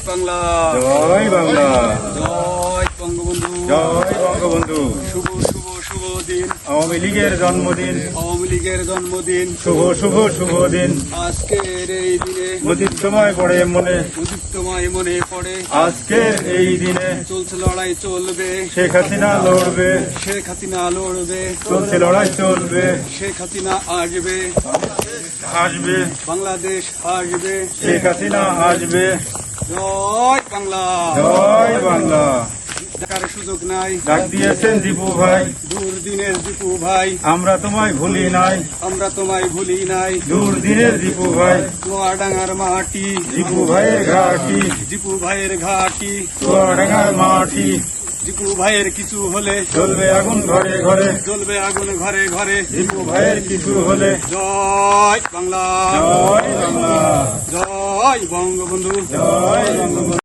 বাংলা, জয় বাংলা, জয় বঙ্গবন্ধু, জয় বঙ্গবন্ধু। শুভ শুভ শুভ দিন, আওয়ামী লীগের জন্মদিন, আওয়ামী লীগের জন্মদিন। শুভ শুভ শুভ দিন। আজকের এই দিনে মুদিতময় পড়ে মনে, উদিতময় মনে পড়ে, আজকের এই দিনে চলছে লড়াই চলবে, শেখ হাসিনা লড়বে, শেখ হাসিনা লড়বে, চলছে লড়াই চলবে, শেখ হাসিনা আসবে, আসবে বাংলাদেশ আসবে। শেখ হাসিনা আসবে। জয় বাংলা, জয় বাংলা। দেখার সুযোগ নাই, ডাক দিয়েছেন দীপু ভাই, দুর্দিনের দীপু ভাই, আমরা তোমায় ভুলি নাই, আমরা তোমায় ভুলি নাই। দুর্দিনের দীপু ভাই, চুয়াডাঙ্গার মাটি, দীপু ভাইয়ের ঘাটি, দীপু ভাইয়ের ঘাটি, চুয়াডাঙ্গার মাটি, দীপু ভাইয়ের কিছু হলে চলবে আগুন ঘরে ঘরে, জ্বলবে আগুন ঘরে ঘরে। দীপু ভাইয়ের কিছু হলে জয় বাংলা, জয় বাংলা, জয় বঙ্গবন্ধু। জয় বঙ্গবন্ধু।